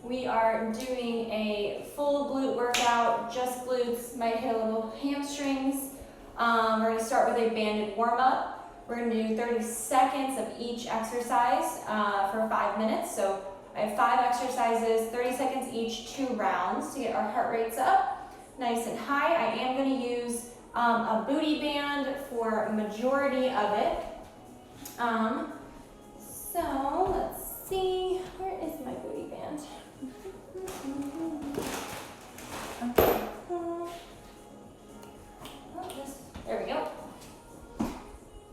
We are doing a full glute workout, just glutes, might hit a little hamstrings. We're going to start with a banded warm-up. We're going to do 30 seconds of each exercise for 5 minutes. So I have 5 exercises, 30 seconds each, 2 rounds to get our heart rates up nice and high. I am going to use a booty band for a majority of it. So let's see, where is my booty band? There we go.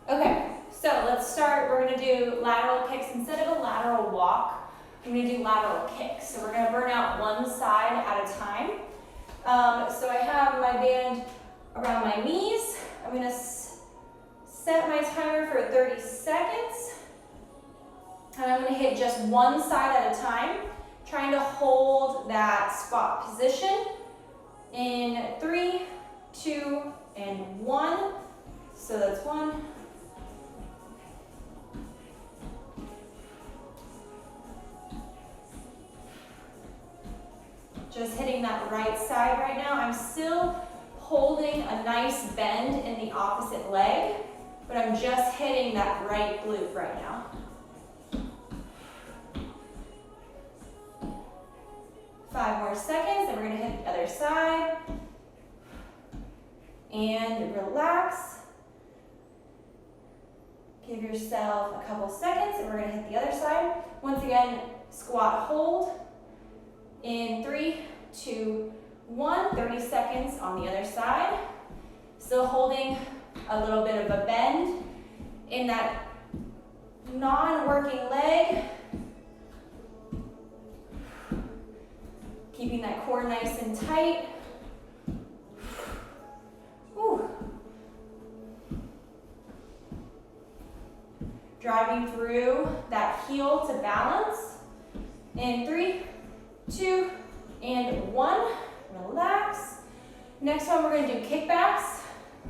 Okay, so let's start. We're going to do lateral kicks. Instead of a lateral walk, I'm going to do lateral kicks. So we're going to burn out one side at a time. So I have my band around my knees. I'm going to set my timer for 30 seconds. And I'm going to hit just one side at a time, trying to hold that squat position in 3, 2, and 1. So that's 1. Just hitting that right side right now. I'm still holding a nice bend in the opposite leg, but I'm just hitting that right glute right now. 5 more seconds, then we're going to hit the other side. And relax. Give yourself a couple seconds, and we're going to hit the other side. Once again, squat hold. In 3, 2, 1, 30 seconds on the other side. Still holding a little bit of a bend in that non-working leg. Keeping that core nice and tight. Whew. Driving through that heel to balance. In 3, 2, and 1. Relax. Next one, we're going to do kickbacks.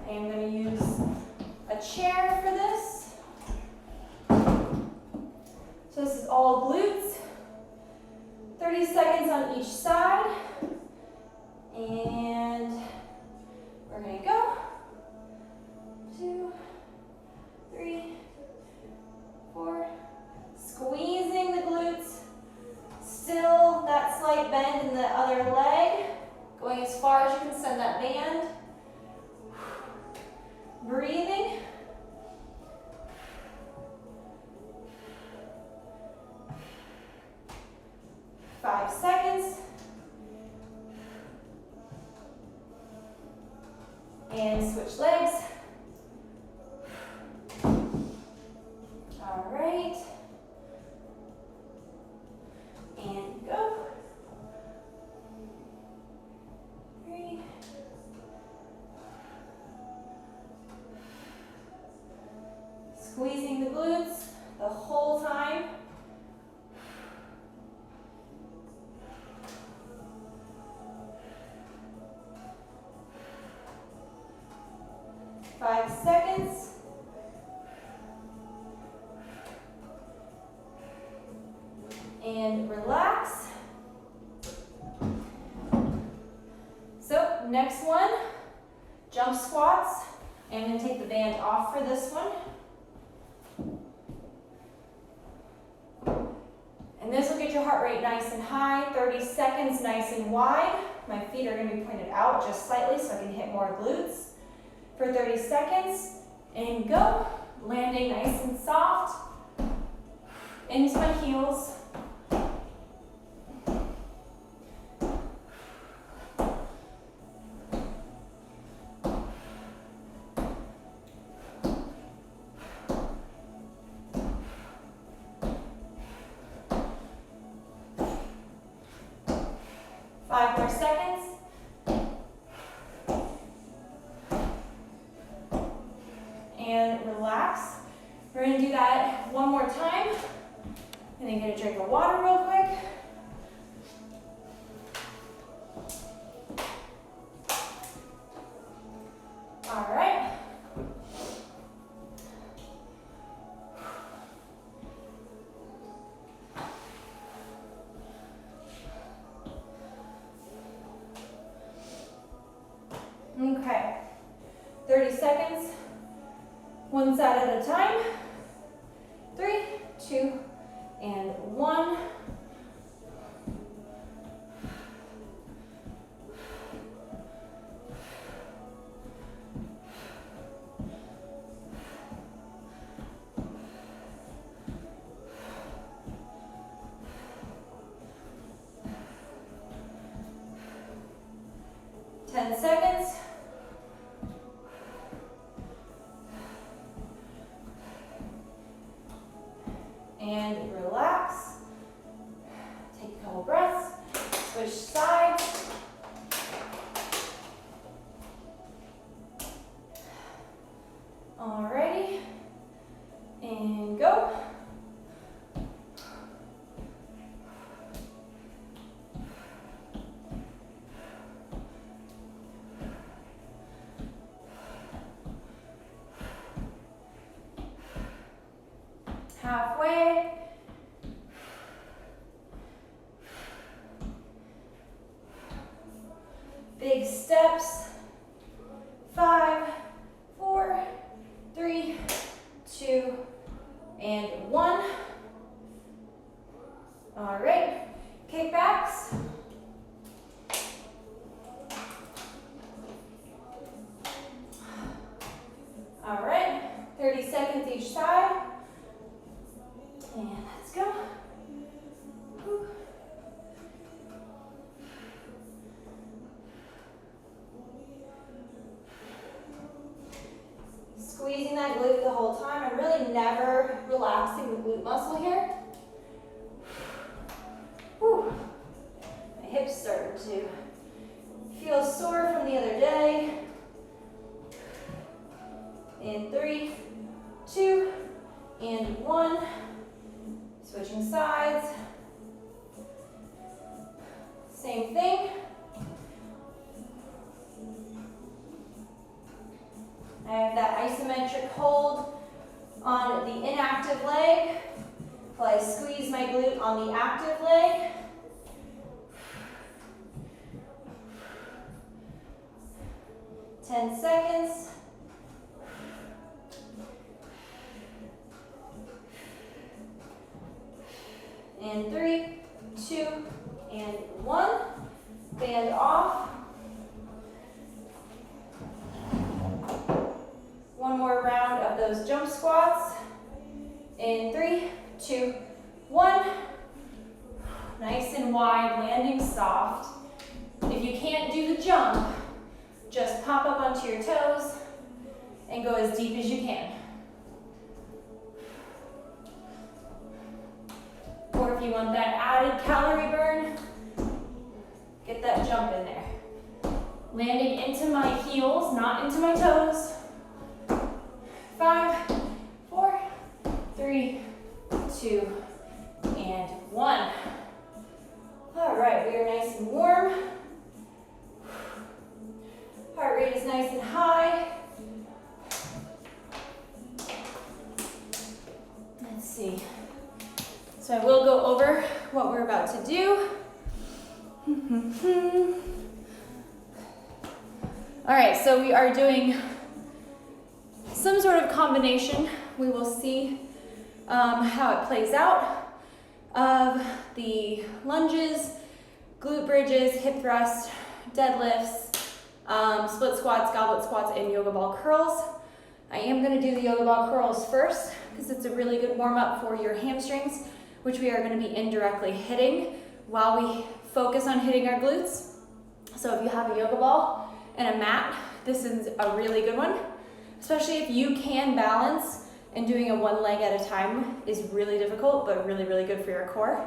I am going to use a chair for this. So this is all glutes. 30 seconds on each side. And we're going to go. 2, 3, 4. Squeezing the glutes. Still that slight bend in the other leg. Going as far as you can send that band. Breathing. Five seconds. And switch legs. All right. And go. 3. Squeezing the glutes the whole time. 5 seconds. And relax. So next one, jump squats. I'm going to take the band off for this one. And this will get your heart rate nice and high, 30 seconds nice and wide. My feet are going to be pointed out just slightly so I can hit more glutes. For 30 seconds, and go. Landing nice and soft into my heels. Five more seconds. And relax. We're going to do that one more time. And then get a drink of water real quick. All right. side at a time. 3, 2, and 1. Seconds. And relax. Take a couple breaths. Switch sides. Alrighty. And go. Halfway. Big steps. 5, 4, 3, 2, and 1. All right, kickbacks. All right, 30 seconds each side. And let's go. Whew. Squeezing that glute the whole time. I'm really never relaxing the glute muscle here. Whew. My hips started to feel sore from the other day. In 3, 2, and 1. Switching sides. Same thing. I have that isometric hold on the inactive leg while I squeeze my glute on the active leg. Ten seconds. And 3, 2, and 1. Band off. One more round of those jump squats. In 3, 2, 1. Nice and wide, landing soft. If you can't do the jump, just pop up onto your toes and go as deep as you can. Or if you want that added calorie burn, get that jump in there. Landing into my heels, not into my toes. 5, 4, 3, 2, and 1. All right, we are nice and warm. Heart rate is nice and high. Let's see. So I will go over what we're about to do. All right, so we are doing some sort of combination. We will see how it plays out of the lunges, glute bridges, hip thrust, deadlifts, split squats, goblet squats, and yoga ball curls. I am going to do the yoga ball curls first because it's a really good warm up for your hamstrings, which we are going to be indirectly hitting while we focus on hitting our glutes. So if you have a yoga ball and a mat, this is a really good one, especially if you can balance, and doing a one leg at a time is really difficult, but really, really good for your core.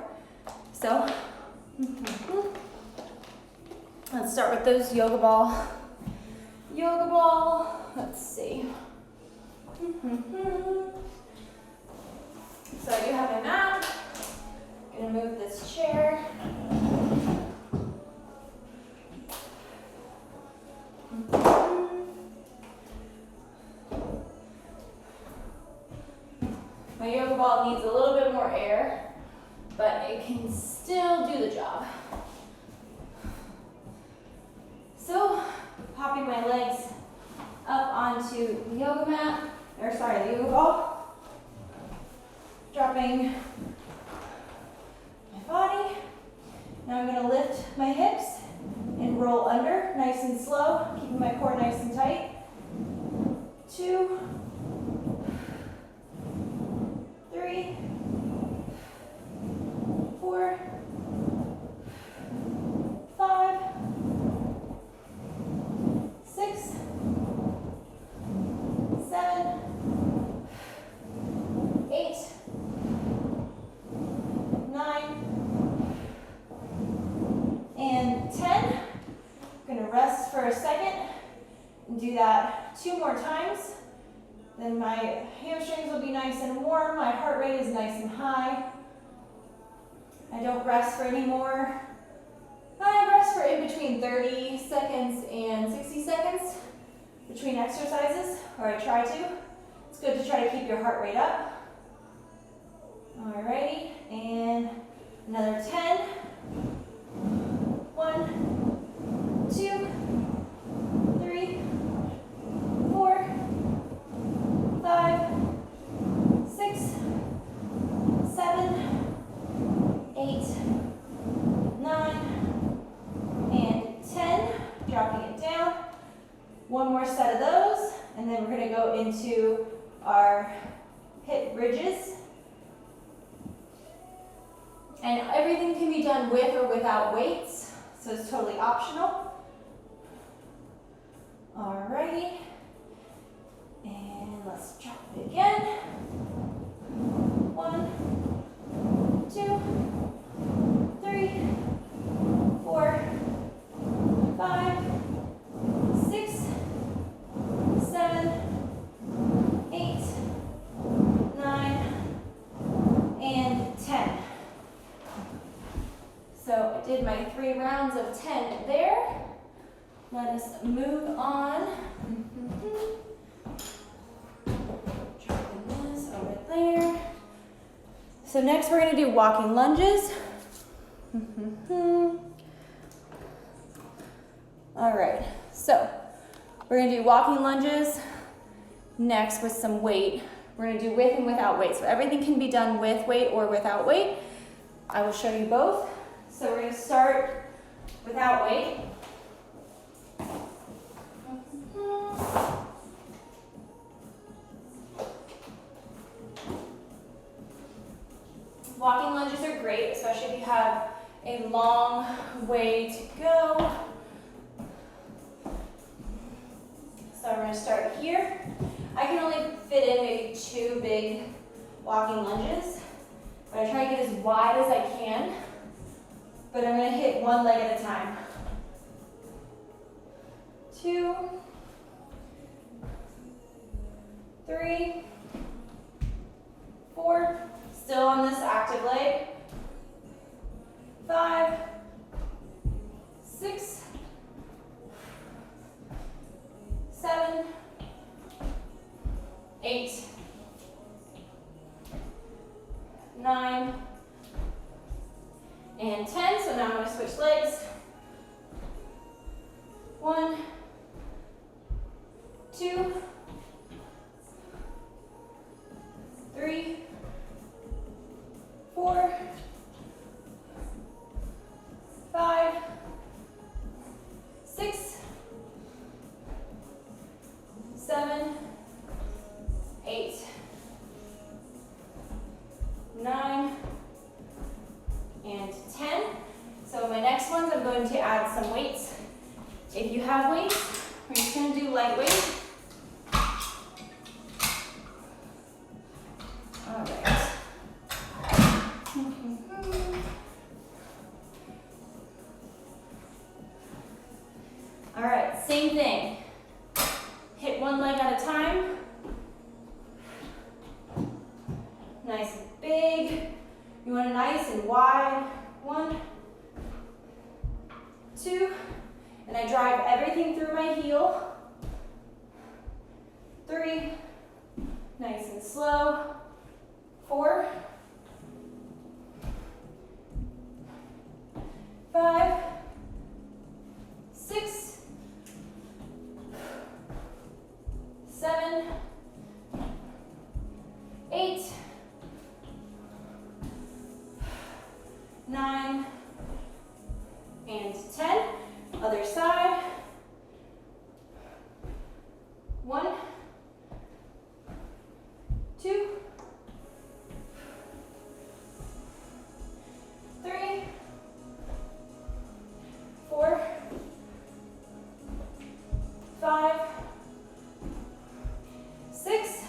So let's start with those yoga ball. Let's see. So I do have my mat. I'm gonna move this chair. My yoga ball needs a little bit more air, but it can still do the job. So, popping my legs up onto the yoga mat. or sorry, the yoga ball. Dropping my body. Now I'm gonna lift my hips and roll under, nice and slow, keeping my core nice and tight. 2, 3, 4, 5, 6, 7, 8, 9, and 10. I'm gonna rest for a second and do that 2 more times. Then my hamstrings will be nice and warm. My heart rate is nice and high. I don't rest for any more. I rest for in between 30 seconds and 60 seconds between exercises, or I try to. It's good to try to keep your heart rate up. Alrighty, and another 10. 1, 2, 3, 4, 5, 6, 7, 8, 9, and 10. Dropping it down. One more set of those, and then we're going to go into our hip bridges. And everything can be done with or without weights, so it's totally optional. Alrighty, and let's drop it again. 1, 2, 3, 4, 5, 6, 7, 8, 9, and 10. So I did my 3 rounds of 10 there. Let us move on. Dropping this over there. So next we're going to do walking lunges. All right, so we're going to do walking lunges next with some weight. We're going to do with and without weight. So everything can be done with weight or without weight. I will show you both. So we're going to start without weight. Walking lunges are great, especially if you have a long way to go. So we're going to start here. I can only fit in maybe 2 big walking lunges, but I try to get as wide as I can. But I'm going to hit one leg at a time. 2, 3, 4, still on this active leg. 5, 6, 7, 8, 9, and 10. So now I'm going to switch legs. 1, 2, 3, 4, 5, 6, 7, 8, 9, and 10. So my next ones, I'm going to add some weights. If you have weights, we're just going to do lightweight. All right. All right, same thing. Hit one leg at a time. Nice and big. You want it nice and wide. 1, 2, and I drive everything through my heel. 3, nice and slow. 4, 5, 6, 7, 9, and 10. Other side. 1, 2, 3, 4, 5, 6,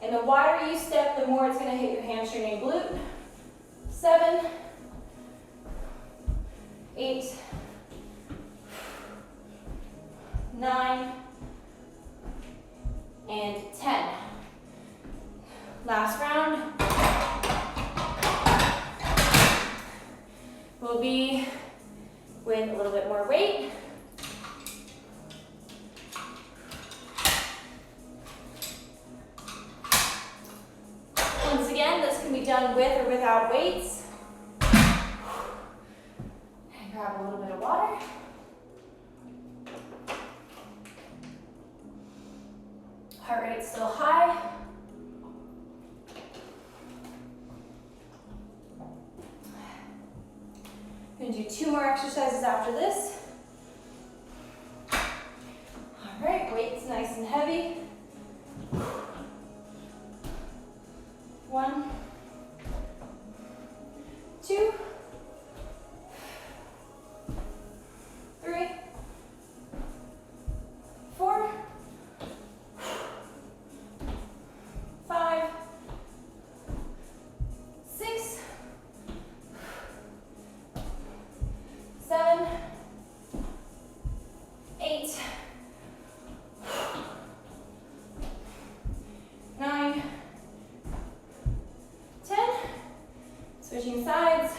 and the wider you step, the more it's going to hit your hamstring and glute. 7, 8, 9, and 10. Last round will be with a little bit more weight. Once again, this can be done with or without weights. And grab a little bit of water. Heart rate still high. Gonna do 2 more exercises after this. All right, weights nice and heavy. 1, 2, 3, 4, 5, 6, 7, 8, 9, 10. Switching sides.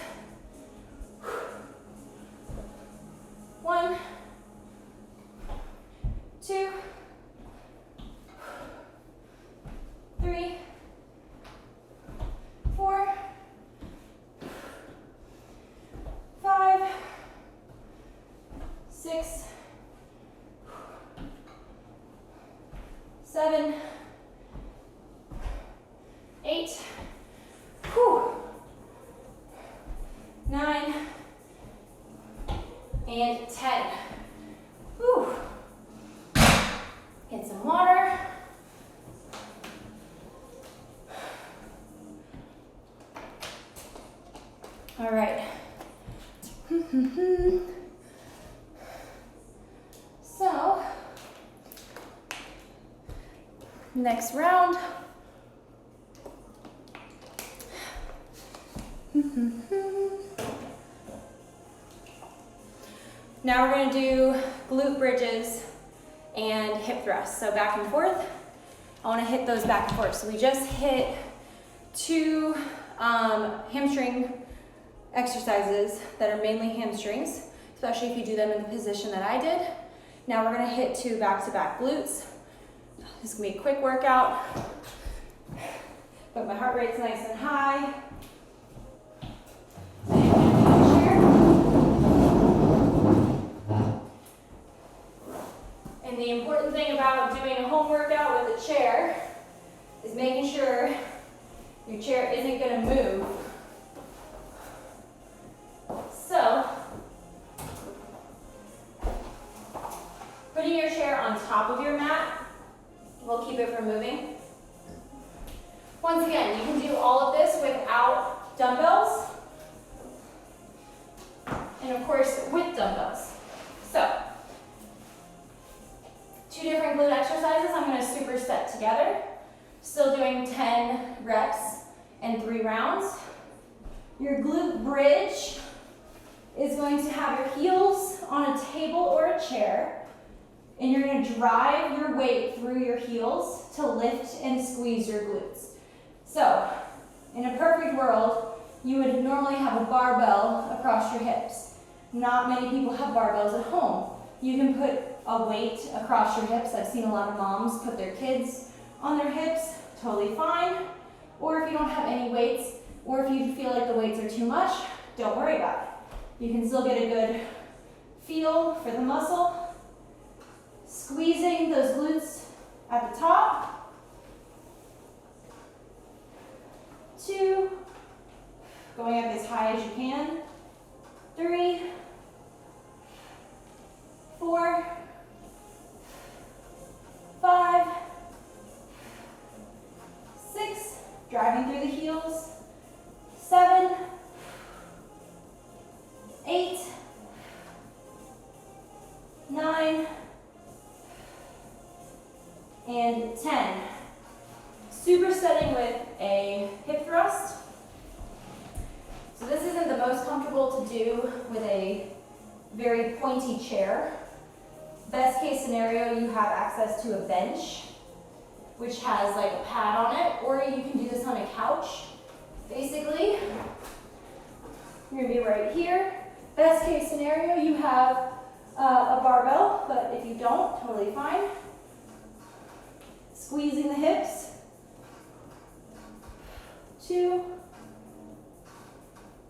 1, 2, 3, 4, 5, 6, 7, 8, 9, and 10. Whew. Get some water. All right. So, next round. Now we're going to do glute bridges and hip thrusts. So back and forth. I want to hit those back and forth. So we just hit 2 hamstring exercises that are mainly hamstrings, especially if you do them in the position that I did. Now we're going to hit 2 back-to-back glutes. This is going to be a quick workout, but my heart rate's nice and high. And the important thing about doing a home workout with a chair is making sure your chair isn't going to move. So, putting your chair on top of your mat will keep it from moving. Once again, you can do all of this without dumbbells, and of course with dumbbells. So, 2 different glute exercises I'm going to superset together. Still doing 10 reps and 3 rounds. Your glute bridge is going to have your heels on a table or a chair, and you're going to drive your weight through your heels to lift and squeeze your glutes. So, in a perfect world, you would normally have a barbell across your hips. Not many people have barbells at home. You can put a weight across your hips. I've seen a lot of moms put their kids on their hips, totally fine. Or if you don't have any weights, or if you feel like the weights are too much, don't worry about it. You can still get a good feel for the muscle. Squeezing those glutes at the top. 2, Going up as high as you can. 3, 4, 5, 6, driving through the heels. 7, 8, 9, and 10. Supersetting with a hip thrust. So this isn't the most comfortable to do with a very pointy chair. Best case scenario, you have access to a bench, which has like a pad on it, or you can do this on a couch. Basically, you're gonna be right here. Best case scenario, you have a barbell, but if you don't, totally fine. Squeezing the hips. 2,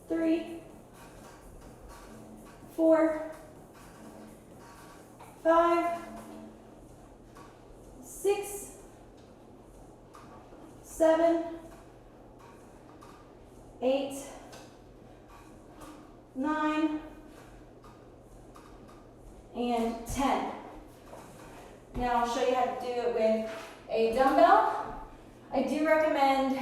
3, 4, 5, 6, 7, 8, 9, and 10. Now I'll show you how to do it with a dumbbell. I do recommend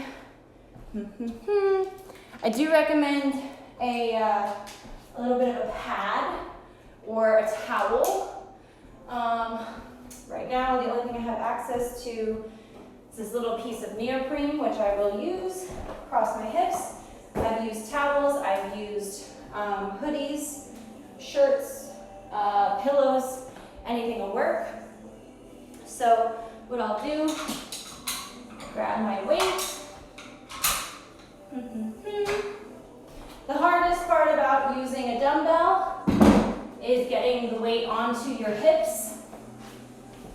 a little bit of a pad or a towel. Right now, the only thing I have access to is this little piece of neoprene, which I will use across my hips. I've used towels, I've used hoodies, shirts, pillows, anything will work. So what I'll do, grab my weight. The hardest part about using a dumbbell is getting the weight onto your hips.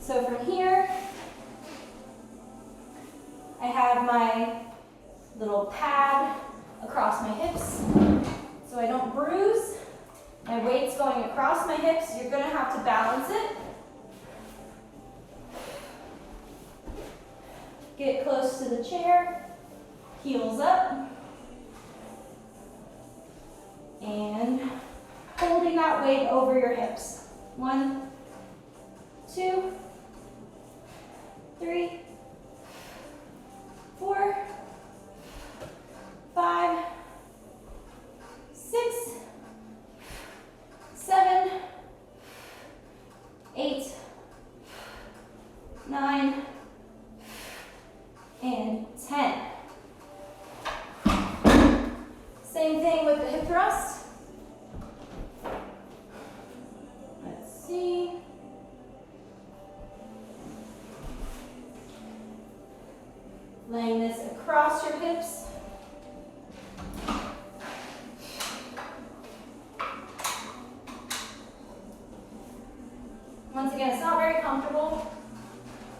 So from here, I have my little pad across my hips so I don't bruise. My weight's going across my hips. You're gonna have to balance it. Get close to the chair, heels up, and holding that weight over your hips. 1, 2, 3, 4, 5, 6, 7, 8, 9, and 10. Same thing with the hip thrust. Let's see. Laying this across your hips. Once again, it's not very comfortable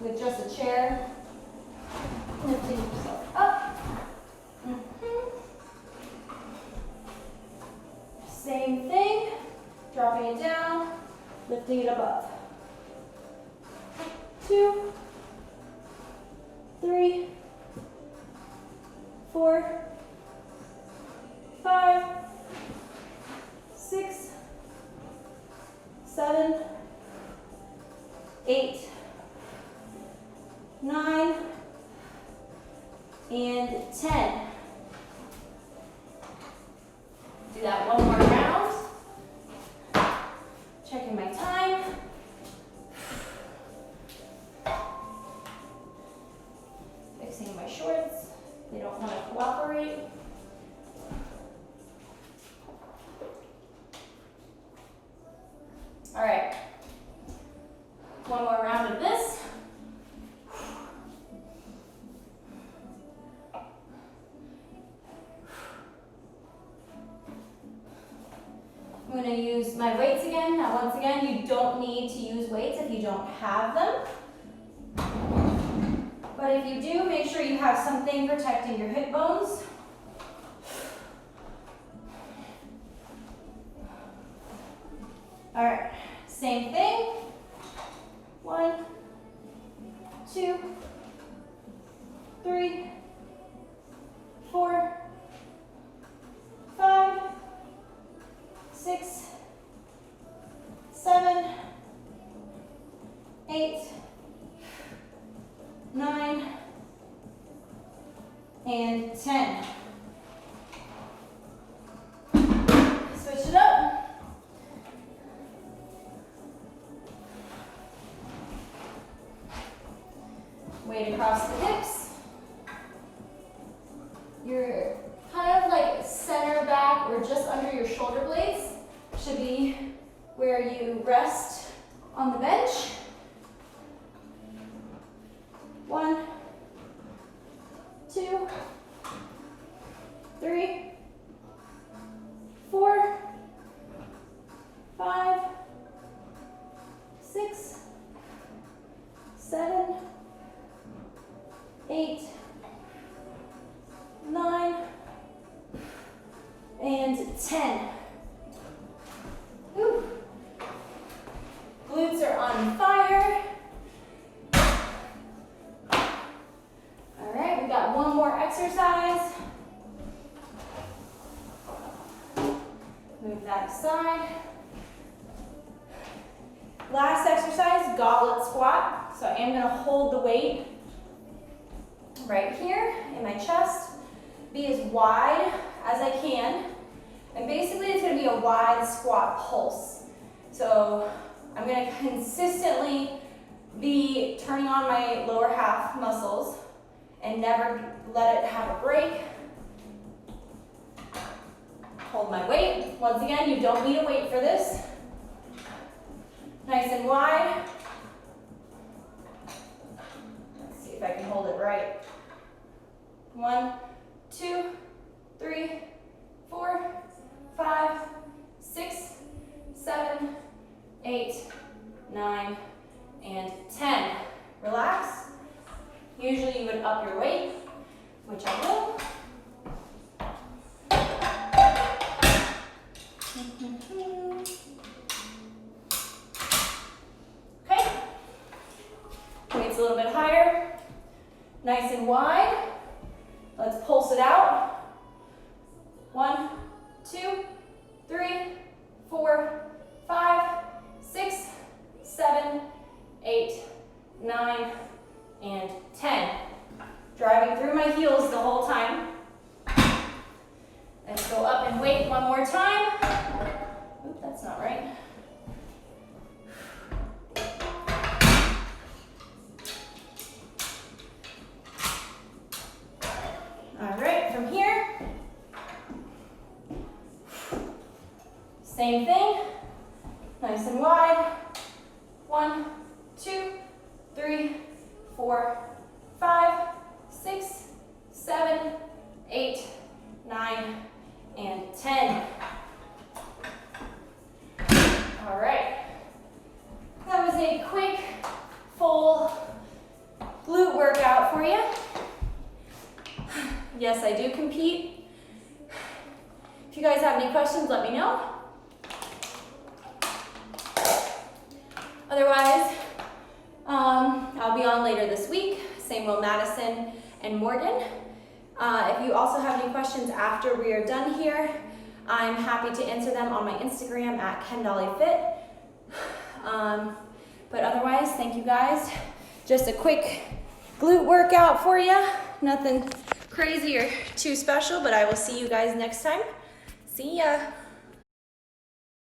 with just a chair. Lifting yourself up. Same thing, dropping it down, lifting it above. 2, 3, 4, 5, 6, 7, 8, 9, and 10. Do that one more round. Checking my time. Fixing my shorts. They don't want to cooperate. All right. One more round of this. I'm going to use my weights again. Now, once again, you don't need to use weights if you don't have them. But if you do, make sure you have something protecting your hip bones. All right, same thing. 1, 2, 3, 4, on the bench. 1, 2, 3, 4, 5, 6, 7, 8, 9, and 10. Whew. Glutes are on fire. All right, we got one more exercise. Move that aside. Last exercise, goblet squat. So I am going to hold the weight right here in my chest. Be as wide as I can. And basically it's going to be a wide squat pulse. So I'm going to consistently be turning on my lower half muscles and never let it have a break. Hold my weight. Once again, you don't need a weight for this. Nice and wide. Let's see if I can hold it right. 1, 2, 3, 4, 5, 6, 7, 8, 9, and 10. Relax. Usually you would up your weight, which I will. Okay. Weight's a little bit higher. Nice and wide. Let's pulse it out. 1, 2, 3, 4, 5, 6, 7, 8, 9, and 10. Driving through my heels the whole time. Let's go up and weight one more time. Oop, that's not right. All right, from here, same thing, nice and wide. 1, 2, 3, 4, 5, 6, 7, 8, 9, and 10. All right. That was a quick, full glute workout for you. Yes, I do compete. If you guys have any questions, let me know. Otherwise, I'll be on later this week. Same will Madison and Morgan. If you also have any questions after we are done here, I'm happy to answer them on my Instagram at KendallFit. But otherwise, thank you guys. Just a quick glute workout for you. Nothing crazy or too special, but I will see you guys next time. See ya.